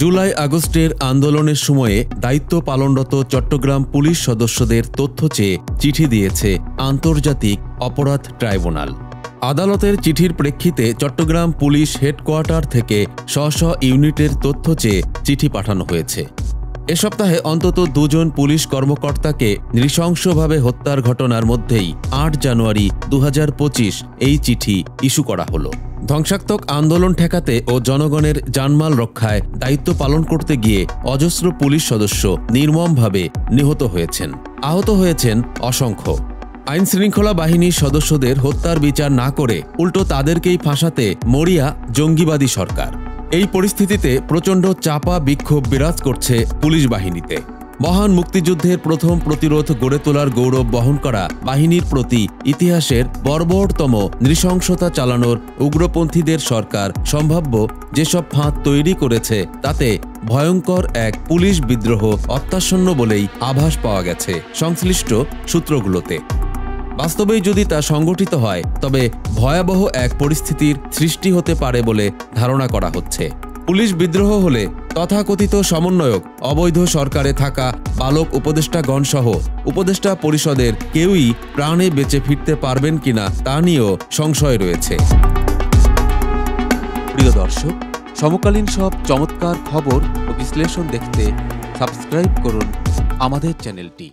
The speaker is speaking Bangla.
জুলাই আগস্টের আন্দোলনের সময়ে দায়িত্ব পালনরত চট্টগ্রাম পুলিশ সদস্যদের তথ্য চেয়ে চিঠি দিয়েছে আন্তর্জাতিক অপরাধ ট্রাইব্যুনাল। আদালতের চিঠির প্রেক্ষিতে চট্টগ্রাম পুলিশ হেডকোয়ার্টার থেকে স্ব ইউনিটের তথ্য চেয়ে চিঠি পাঠানো হয়েছে। এ সপ্তাহে অন্তত 2 জন পুলিশ কর্মকর্তাকে নৃশংসভাবে হত্যার ঘটনার মধ্যেই 8 জানুয়ারি 2025 এই চিঠি ইস্যু করা হলো। ধ্বংসাত্মক আন্দোলন ঠেকাতে ও জনগণের জানমাল রক্ষায় দায়িত্ব পালন করতে গিয়ে অজস্র পুলিশ সদস্য নির্মমভাবে নিহত হয়েছেন, আহত হয়েছেন অসংখ্য। আইনশৃঙ্খলা বাহিনীর সদস্যদের হত্যার বিচার না করে উল্টো তাদেরকেই ফাঁসাতে মরিয়া জঙ্গিবাদী সরকার। এই পরিস্থিতিতে প্রচণ্ড চাপা বিক্ষোভ বিরাজ করছে পুলিশ বাহিনীতে। মহান মুক্তিযুদ্ধের প্রথম প্রতিরোধ গড়ে তোলার গৌরব বহন করা বাহিনীর প্রতি ইতিহাসের বর্বরতম নৃশংসতা চালানোর উগ্রপন্থীদের সরকার সম্ভাব্য যেসব ফাঁদ তৈরি করেছে তাতে ভয়ঙ্কর এক পুলিশ বিদ্রোহ অত্যাসন্ন বলেই আভাস পাওয়া গেছে সংশ্লিষ্ট সূত্রগুলোতে। বাস্তবেই যদি তা সংগঠিত হয় তবে ভয়াবহ এক পরিস্থিতির সৃষ্টি হতে পারে বলে ধারণা করা হচ্ছে। পুলিশ বিদ্রোহ হলে তথাকথিত সমন্বয়ক অবৈধ সরকারে থাকা বালক উপদেষ্টাগণ সহ উপদেষ্টা পরিষদের কেউই প্রাণে বেঁচে ফিরতে পারবেন কিনা তা নিয়েও সংশয় রয়েছে। প্রিয় দর্শক, সমকালীন সব চমৎকার খবর ও বিশ্লেষণ দেখতে সাবস্ক্রাইব করুন আমাদের চ্যানেলটি।